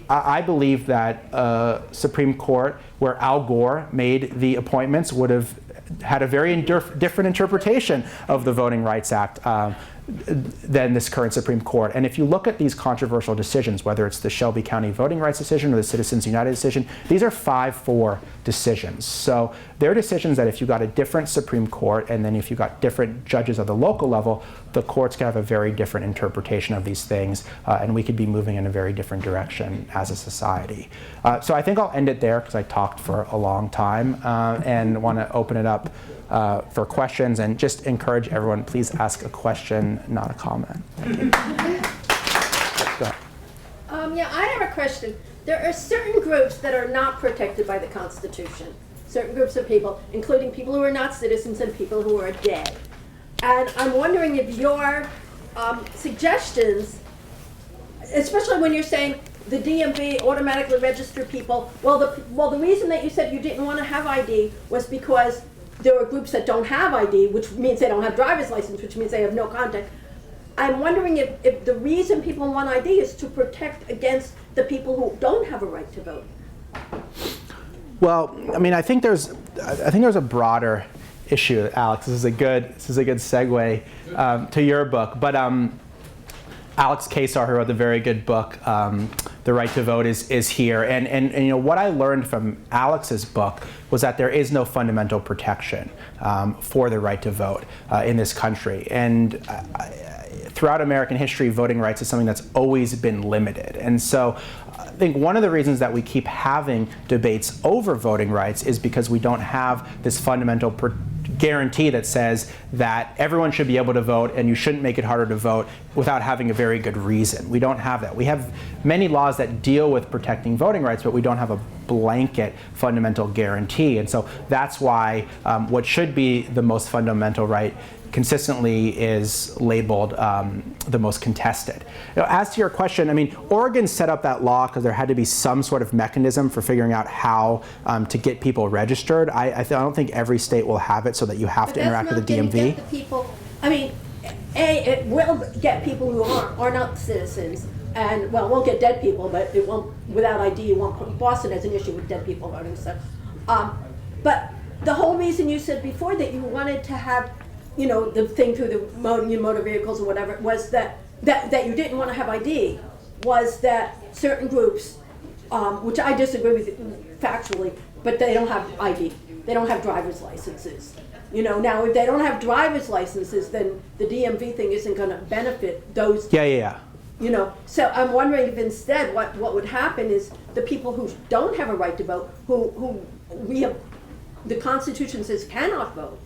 I believe that Supreme Court, where Al Gore made the appointments, would have had a very different interpretation of the Voting Rights Act than this current Supreme Court. And if you look at these controversial decisions, whether it's the Shelby County voting rights decision or the Citizens United decision, these are 5-4 decisions. So they're decisions that if you got a different Supreme Court and then if you got different judges at the local level, the courts could have a very different interpretation of these things, and we could be moving in a very different direction as a society. So I think I'll end it there because I talked for a long time, and want to open it up for questions, and just encourage everyone, please ask a question, not a comment. Thank you. Go ahead. Yeah, I have a question. There are certain groups that are not protected by the Constitution. Certain groups of people, including people who are not citizens and people who are dead. And I'm wondering if your suggestions, especially when you're saying the DMV automatically register people, well, the reason that you said you didn't want to have ID was because there are groups that don't have ID, which means they don't have driver's license, which means they have no contact. I'm wondering if the reason people want ID is to protect against the people who don't have a right to vote. Well, I mean, I think there's a broader issue, Alex. This is a good segue to your book. But Alex Kesar, who wrote the very good book, The Right to Vote, is here. And what I learned from Alex's book was that there is no fundamental protection for the right to vote in this country. And throughout American history, voting rights is something that's always been limited. And so I think one of the reasons that we keep having debates over voting rights is because we don't have this fundamental guarantee that says that everyone should be able to vote and you shouldn't make it harder to vote without having a very good reason. We don't have that. We have many laws that deal with protecting voting rights, but we don't have a blanket fundamental guarantee. And so that's why what should be the most fundamental right consistently is labeled the most contested. As to your question, I mean, Oregon set up that law because there had to be some sort of mechanism for figuring out how to get people registered. I don't think every state will have it so that you have to interact with the DMV. Get the people, I mean, it will get people who are not citizens, and well, it won't get dead people, but it won't, without ID, you won't put, Boston has an issue with dead people voting, so. But the whole reason you said before that you wanted to have, you know, the thing through the motor vehicles or whatever, was that you didn't want to have ID, was that certain groups, which I disagree with factually, but they don't have ID. They don't have driver's licenses. You know, now if they don't have driver's licenses, then the DMV thing isn't going to benefit those. Yeah. You know, so I'm wondering if instead what would happen is the people who don't have a right to vote, who we have, the Constitution says cannot vote,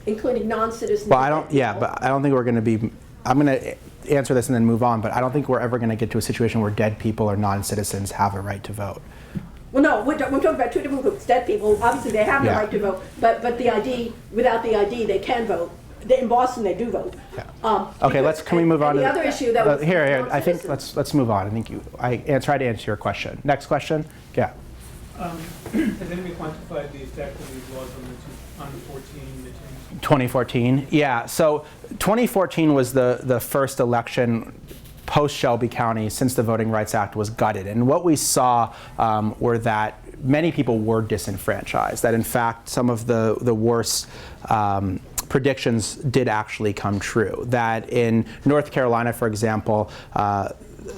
including non-citizens. Well, but I don't think we're going to be, I'm going to answer this and then move on, but I don't think we're ever going to get to a situation where dead people or non-citizens have a right to vote. Well, no, we're talking about two different groups. Dead people, obviously they have the Yeah. right to vote, but the ID, without the ID, they can vote. In Boston, they do vote. Yeah. Okay, can we move on to the other issue that was here, I think non-citizens. let's move on. I think I tried to answer your question. Next question? Yeah. Has anybody quantified the effect of these laws on the 14, the 10? 2014, yeah. So 2014 was the first election post Shelby County since the Voting Rights Act was gutted. And what we saw were that many people were disenfranchised, that in fact some of the worst predictions did actually come true. That in North Carolina, for example,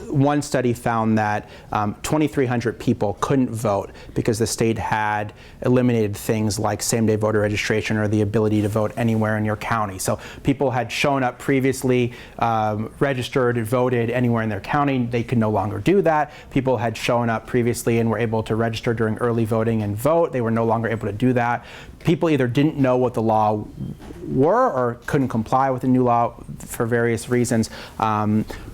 one study found that 2,300 people couldn't vote because the state had eliminated things like same-day voter registration or the ability to vote anywhere in your county. So people had shown up previously, registered, voted anywhere in their county. They could no longer do that. People had shown up previously and were able to register during early voting and vote. They were no longer able to do that. People either didn't know what the law were or couldn't comply with the new law for various reasons.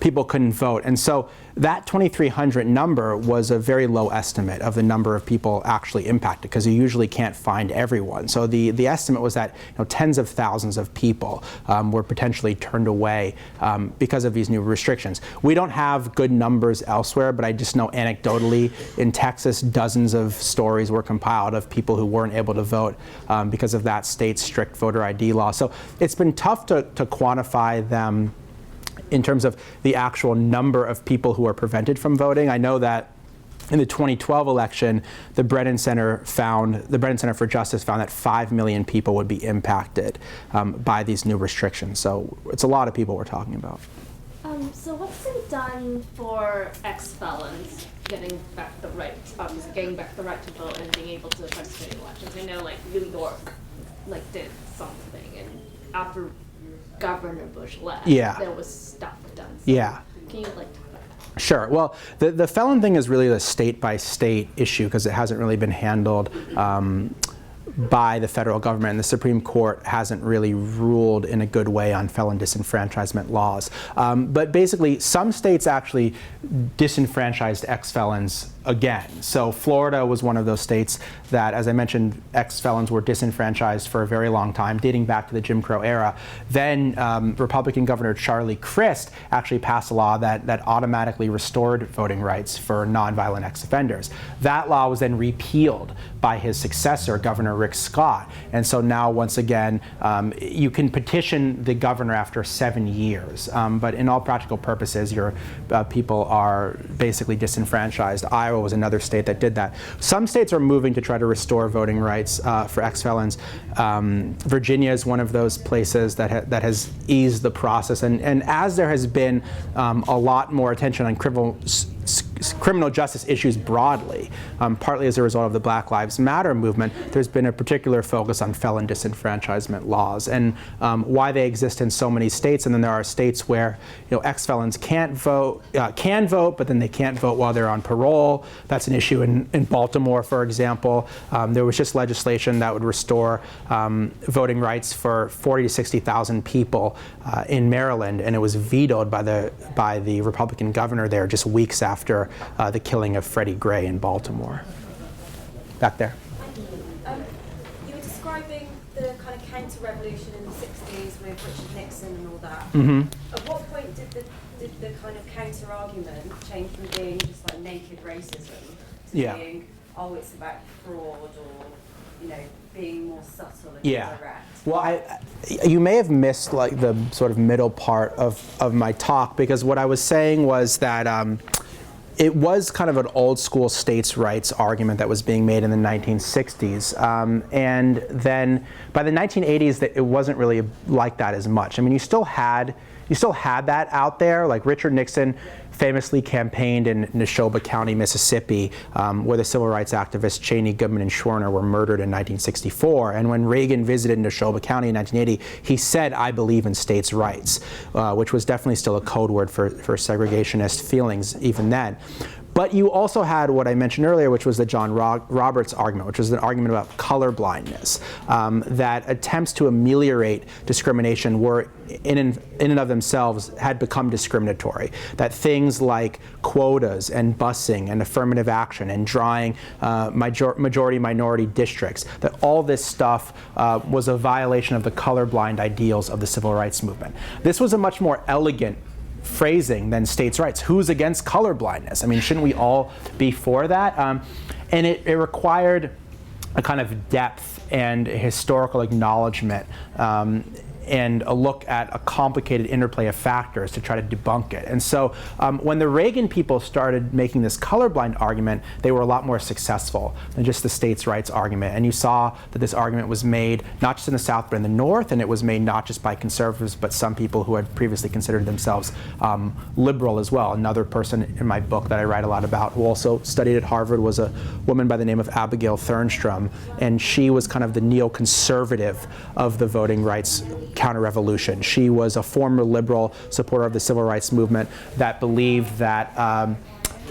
People couldn't vote. And so that 2,300 number was a very low estimate of the number of people actually impacted, because you usually can't find everyone. So the estimate was that tens of thousands of people were potentially turned away because of these new restrictions. We don't have good numbers elsewhere, but I just know anecdotally in Texas, dozens of stories were compiled of people who weren't able to vote because of that state's strict voter ID law. So it's been tough to quantify them in terms of the actual number of people who are prevented from voting. I know that in the 2012 election, the Brennan Center for Justice found that 5 million people would be impacted by these new restrictions. So it's a lot of people we're talking about. So what's been done for ex-felons getting back the right to vote and being able to participate in elections? I know New York did something, and after Governor Bush left, there was stuff done. So Yeah. Can you talk about that? Sure. Well, the felon thing is really a state-by-state issue because it hasn't really been handled by the federal government, and the Supreme Court hasn't really ruled in a good way on felon disenfranchisement laws. But basically, some states actually disenfranchised ex-felons again. So Florida was one of those states that, as I mentioned, ex-felons were disenfranchised for a very long time, dating back to the Jim Crow era. Then Republican Governor Charlie Crist actually passed a law that automatically restored voting rights for nonviolent ex-offenders. That law was then repealed by his successor, Governor Rick Scott. And so now, once again, you can petition the governor after 7 years. But in all practical purposes, your people are basically disenfranchised. Iowa was another state that did that. Some states are moving to try to restore voting rights for ex-felons. Virginia is one of those places that has eased the process. And as there has been a lot more attention on criminal justice issues broadly, partly as a result of the Black Lives Matter movement, there's been a particular focus on felon disenfranchisement laws and why they exist in so many states. And then there are states where ex-felons can vote, but then they can't vote while they're on parole. That's an issue in Baltimore, for example. There was just legislation that would restore voting rights for 40 to 60,000 people in Maryland, and it was vetoed by the Republican governor there just weeks after the killing of Freddie Gray in Baltimore. Back there. You were describing the kind of counter-revolution in the 60s with Richard Nixon and all that. Mm-hmm. At what point did the kind of counter-argument change from being just naked racism to being, oh, it's about fraud or, being more subtle and direct? Well, you may have missed the sort of middle part of my talk, because what I was saying was that it was kind of an old school states' rights argument that was being made in the 1960s. And then by the 1980s, it wasn't really like that as much. I mean, you still had that out there. Like Richard Nixon famously campaigned in Neshoba County, Mississippi, where the civil rights activists Cheney, Goodman, and Schwerner were murdered in 1964. And when Reagan visited Neshoba County in 1980, he said, "I believe in states' rights," which was definitely still a code word for segregationist feelings even then. But you also had what I mentioned earlier, which was the John Roberts argument, which was an argument about color blindness, that attempts to ameliorate discrimination were, in and of themselves, had become discriminatory. That things like quotas and busing and affirmative action and drawing majority-minority districts, that all this stuff was a violation of the colorblind ideals of the civil rights movement. This was a much more elegant phrasing than states' rights. Who's against colorblindness? I mean, shouldn't we all be for that? And it required a kind of depth and historical acknowledgement and a look at a complicated interplay of factors to try to debunk it. And so when the Reagan people started making this colorblind argument, they were a lot more successful than just the states' rights argument. And you saw that this argument was made not just in the South but in the North, and it was made not just by conservatives but some people who had previously considered themselves liberal as well. Another person in my book that I write a lot about who also studied at Harvard was a woman by the name of Abigail Thernstrom, and she was kind of the neoconservative of the voting rights counterrevolution. She was a former liberal supporter of the civil rights movement that believed that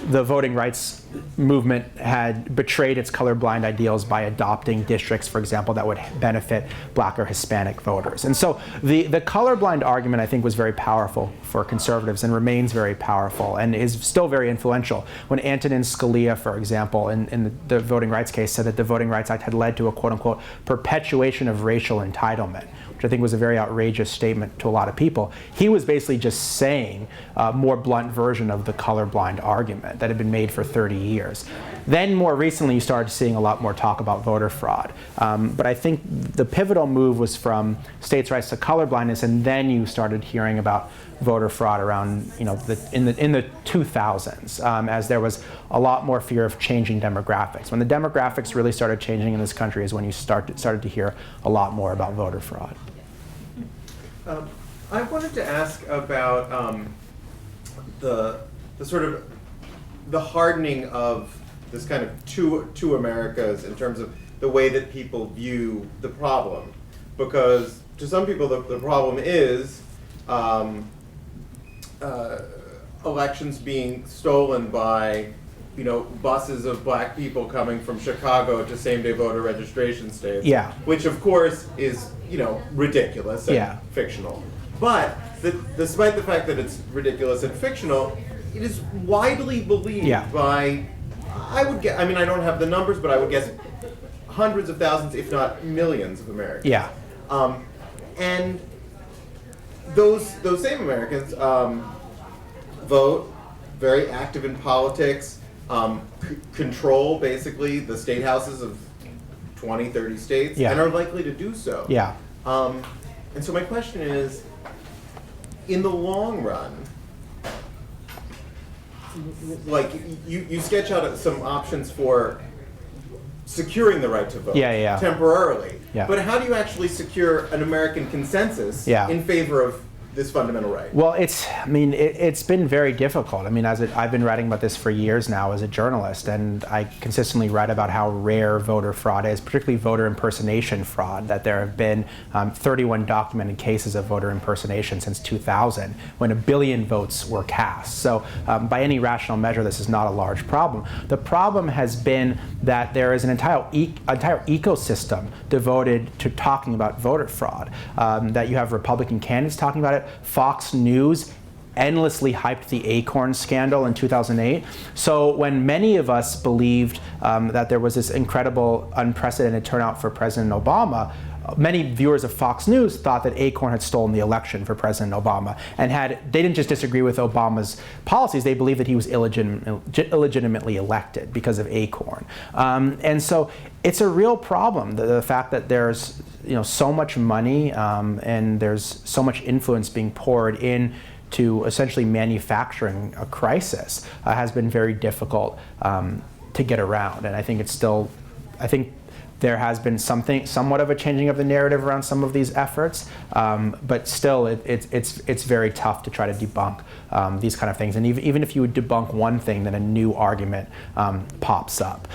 the voting rights movement had betrayed its colorblind ideals by adopting districts, for example, that would benefit Black or Hispanic voters. And so the colorblind argument, I think, was very powerful for conservatives and remains very powerful and is still very influential. When Antonin Scalia, for example, in the voting rights case, said that the Voting Rights Act had led to a quote-unquote perpetuation of racial entitlement, which I think was a very outrageous statement to a lot of people, he was basically just saying a more blunt version of the colorblind argument that had been made for 30 years. Then more recently you started seeing a lot more talk about voter fraud. But I think the pivotal move was from states' rights to colorblindness, and then you started hearing about voter fraud around, in the 2000s, as there was a lot more fear of changing demographics. When the demographics really started changing in this country is when you started to hear a lot more about voter fraud. I wanted to ask about the sort of the hardening of this kind of two Americas in terms of the way that people view the problem, because to some people the problem is elections being stolen by buses of Black people coming from Chicago to same-day voter registration states. Yeah. Which of course is ridiculous and fictional. But despite the fact that it's ridiculous and fictional, it is widely believed by, I don't have the numbers, but I would guess hundreds of thousands, if not millions of Americans. Yeah. And those same Americans vote, very active in politics, control basically the state houses of 20, 30 states, and are likely to do so. Yeah. And so my question is, in the long run, like you sketch out some options for securing the right to vote temporarily. Yeah. But how do you actually secure an American consensus in favor of this fundamental right? Well, it's been very difficult. I've been writing about this for years now as a journalist, and I consistently write about how rare voter fraud is, particularly voter impersonation fraud, that there have been 31 documented cases of voter impersonation since 2000, when 1 billion votes were cast. So by any rational measure, this is not a large problem. The problem has been that there is an entire ecosystem devoted to talking about voter fraud, that you have Republican candidates talking about it. Fox News endlessly hyped the Acorn scandal in 2008. So when many of us believed that there was this incredible, unprecedented turnout for President Obama, many viewers of Fox News thought that Acorn had stolen the election for President Obama, and they didn't just disagree with Obama's policies, they believed that he was illegitimately elected because of Acorn. And so it's a real problem, the fact that there's so much money and there's so much influence being poured in to essentially manufacturing a crisis has been very difficult to get around. And I think there has been somewhat of a changing of the narrative around some of these efforts, but still it's very tough to try to debunk these kind of things. And even if you would debunk one thing, then a new argument pops up.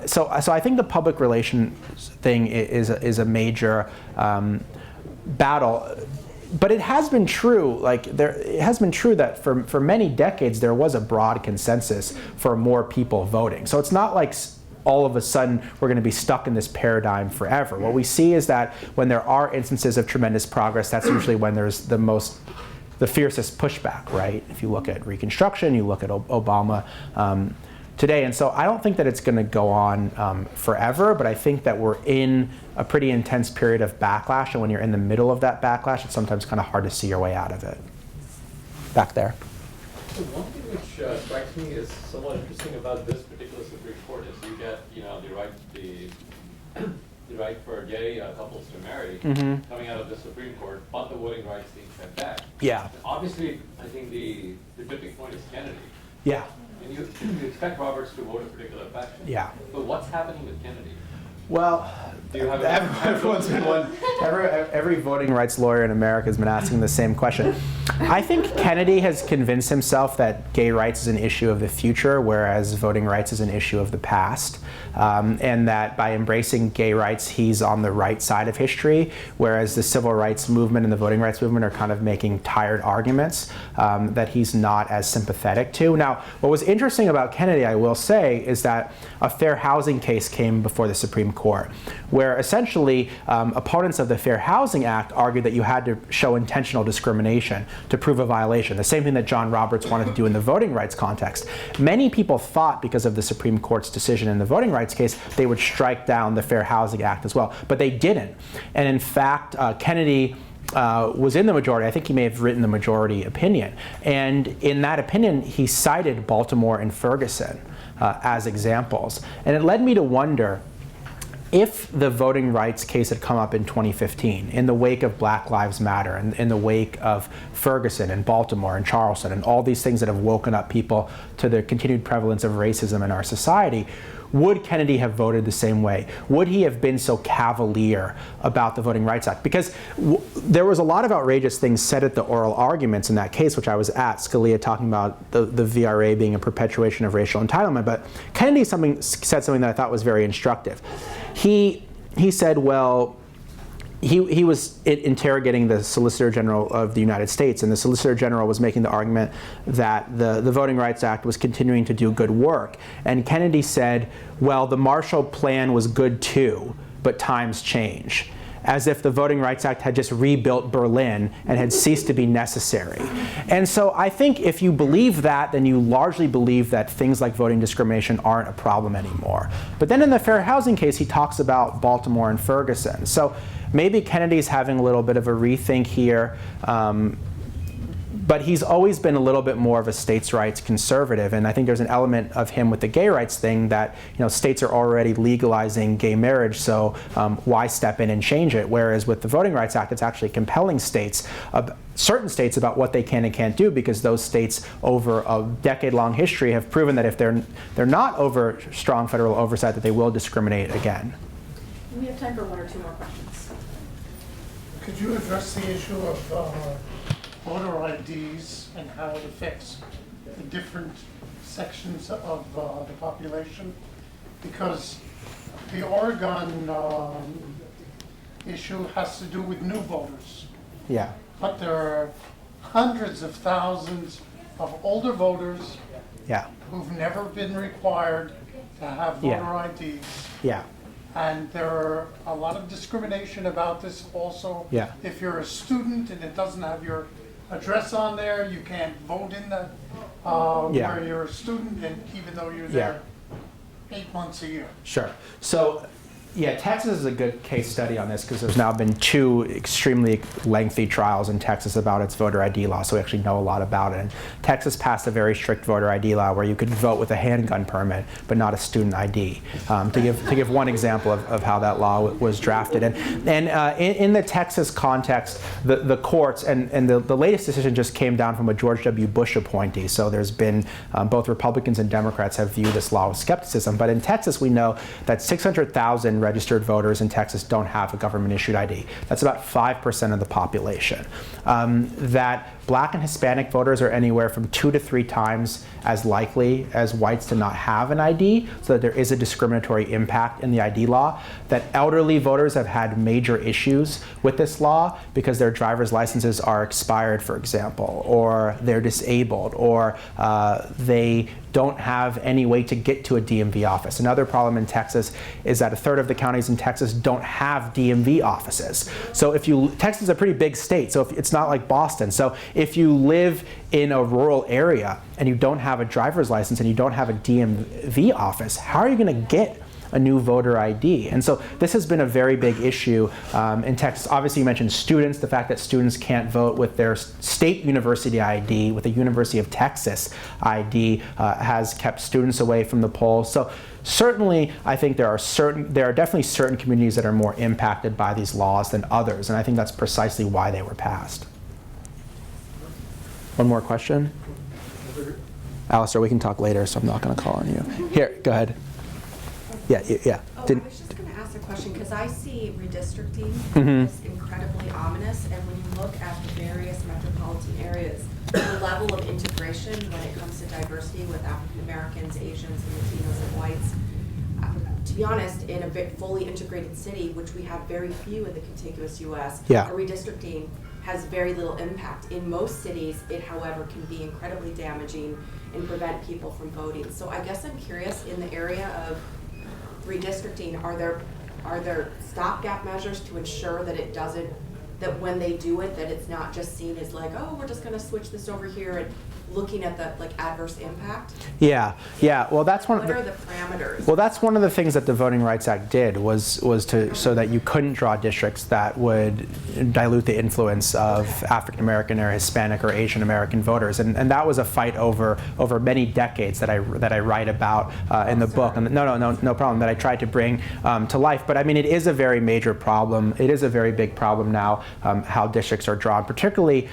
So I think the public relations thing is a major battle. but it has been true, it has been true that for many decades there was a broad consensus for more people voting. So it's not like all of a sudden we're going to be stuck in this paradigm forever. What we see is that when there are instances of tremendous progress, that's usually when there's the fiercest pushback, right? If you look at Reconstruction, you look at Obama today. And so I don't think that it's going to go on forever, but I think that we're in a pretty intense period of backlash, and when you're in the middle of that backlash, it's sometimes kind of hard to see your way out of it. Back there. So one thing which strikes me is somewhat interesting about this particular Supreme Court is you get, the right for gay couples to marry coming out of the Supreme Court, but the voting rights being set back. Yeah. Obviously, I think the tipping point is Kennedy. Yeah. And you expect Roberts to vote a particular fashion. Yeah. But what's happening with Kennedy? Well, everyone's been every voting rights lawyer in America has been asking the same question. I think Kennedy has convinced himself that gay rights is an issue of the future, whereas voting rights is an issue of the past, and that by embracing gay rights, he's on the right side of history, whereas the civil rights movement and the voting rights movement are kind of making tired arguments that he's not as sympathetic to. Now, what was interesting about Kennedy, I will say, is that a fair housing case came before the Supreme Court, where essentially opponents of the Fair Housing Act argued that you had to show intentional discrimination to prove a violation, the same thing that John Roberts wanted to do in the voting rights context. Many people thought, because of the Supreme Court's decision in the voting rights case, they would strike down the Fair Housing Act as well, but they didn't. And in fact, Kennedy was in the majority. I think he may have written the majority opinion. And in that opinion, he cited Baltimore and Ferguson as examples. And it led me to wonder, if the voting rights case had come up in 2015, in the wake of Black Lives Matter, and in the wake of Ferguson and Baltimore and Charleston and all these things that have woken up people to the continued prevalence of racism in our society, would Kennedy have voted the same way? Would he have been so cavalier about the Voting Rights Act? Because there was a lot of outrageous things said at the oral arguments in that case, which I was at, Scalia talking about the VRA being a perpetuation of racial entitlement, but Kennedy said something that I thought was very instructive. He said, well, he was interrogating the Solicitor General of the United States, and the Solicitor General was making the argument that the Voting Rights Act was continuing to do good work. And Kennedy said, well, the Marshall Plan was good too, but times change, as if the Voting Rights Act had just rebuilt Berlin and had ceased to be necessary. And so I think if you believe that, then you largely believe that things like voting discrimination aren't a problem anymore. But then in the fair housing case, he talks about Baltimore and Ferguson. So maybe Kennedy's having a little bit of a rethink here. But he's always been a little bit more of a states' rights conservative, and I think there's an element of him with the gay rights thing that, you know, states are already legalizing gay marriage, so why step in and change it? Whereas with the Voting Rights Act, it's actually compelling states, certain states, about what they can and can't do, because those states over a decade-long history have proven that if they're not over strong federal oversight, that they will discriminate again. We have time for one or two more questions. Could you address the issue of voter IDs and how it affects the different sections of the population? Because the Oregon issue has to do with new voters. Yeah. But there are hundreds of thousands of older voters who've never been required to have voter IDs. Yeah. And there are a lot of discrimination about this also. Yeah. If you're a student and it doesn't have your address on there, you can't vote in the where you're a student, and even though you're there 8 months a year. Sure. So, yeah, Texas is a good case study on this, because there's now been 2 extremely lengthy trials in Texas about its voter ID law, so we actually know a lot about it. And Texas passed a very strict voter ID law where you could vote with a handgun permit, but not a student ID, to give one example of how that law was drafted. And in the Texas context, the courts, and the latest decision just came down from a George W. Bush appointee, so there's been, both Republicans and Democrats have viewed this law with skepticism. But in Texas, we know that 600,000 registered voters in Texas don't have a government-issued ID. That's about 5% of the population. That Black and Hispanic voters are anywhere from 2 to 3 times as likely as whites to not have an ID, so that there is a discriminatory impact in the ID law. That elderly voters have had major issues with this law because their driver's licenses are expired, for example, or they're disabled, or they don't have any way to get to a DMV office. Another problem in Texas is that 1/3 of the counties in Texas don't have DMV offices. So Texas is a pretty big state, so it's not like Boston. So if you live in a rural area and you don't have a driver's license and you don't have a DMV office, how are you going to get a new voter ID? And so this has been a very big issue in Texas. Obviously, you mentioned students. The fact that students can't vote with their state university ID, with the University of Texas ID, has kept students away from the polls. So certainly, I think there are definitely certain communities that are more impacted by these laws than others, and I think that's precisely why they were passed. One more question? Alistair, we can talk later, so I'm not going to call on you. Here, go ahead. Yeah. Oh, I was just going to ask a question because I see redistricting as incredibly ominous, and when you look at the various metropolitan areas, the level of integration when it comes to diversity with African Americans, Asians, and Latinos and whites, to be honest, in a fully integrated city, which we have very few in the contiguous U.S., redistricting has very little impact. In most cities, it, however, can be incredibly damaging and prevent people from voting. So I guess I'm curious, in the area of redistricting, are there stopgap measures to ensure that it doesn't, that when they do it, that it's not just seen as like, oh, we're just going to switch this over here, and looking at the adverse impact? Yeah. Well, that's one. What are the parameters? Well, that's one of the things that the Voting Rights Act did was so that you couldn't draw districts that would dilute the influence of African American or Hispanic or Asian American voters, and that was a fight over many decades that I write about in the book. And no problem, that I tried to bring to life. But I mean, it is a very major problem. It is a very big problem now, how districts are drawn, particularly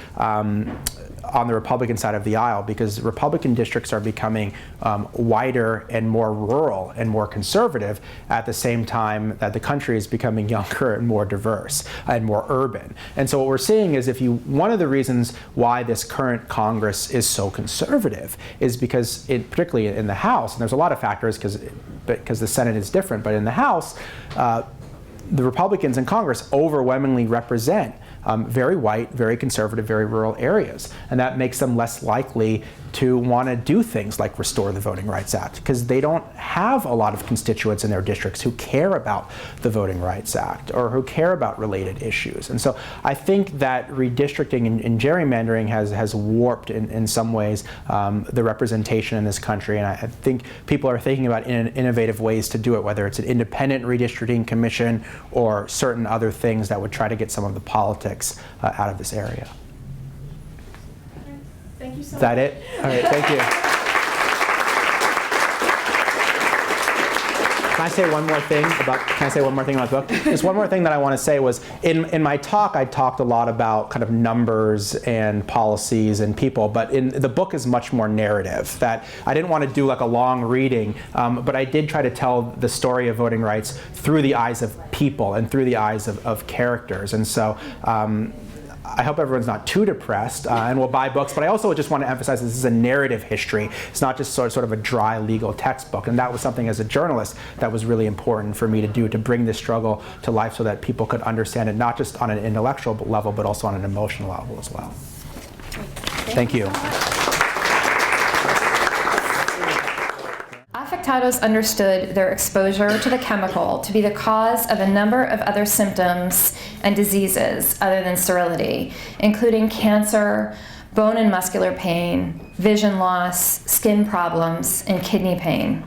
on the Republican side of the aisle, because Republican districts are becoming wider and more rural and more conservative at the same time that the country is becoming younger and more diverse and more urban. And so what we're seeing is one of the reasons why this current Congress is so conservative is because, particularly in the House, and there's a lot of factors because the Senate is different, but in the House, the Republicans in Congress overwhelmingly represent very white, very conservative, very rural areas. And that makes them less likely to want to do things like restore the Voting Rights Act, because they don't have a lot of constituents in their districts who care about the Voting Rights Act or who care about related issues. And so I think that redistricting and gerrymandering has warped in some ways the representation in this country. And I think people are thinking about innovative ways to do it, whether it's an independent redistricting commission or certain other things that would try to get some of the politics out of this area. Thank you so much. Is that it? All right, thank you. Can I say one more thing about the book? Just one more thing that I want to say was, in my talk, I talked a lot about kind of numbers and policies and people, but the book is much more narrative. That I didn't want to do like a long reading, but I did try to tell the story of voting rights through the eyes of people and through the eyes of characters. And so I hope everyone's not too depressed and will buy books, but I also just want to emphasize this is a narrative history. It's not just sort of a dry legal textbook, and that was something as a journalist that was really important for me to do, to bring this struggle to life so that people could understand it, not just on an intellectual level, but also on an emotional level as well. Thank you. Afectados understood their exposure to the chemical to be the cause of a number of other symptoms and diseases other than sterility, including cancer, bone and muscular pain, vision loss, skin problems, and kidney pain.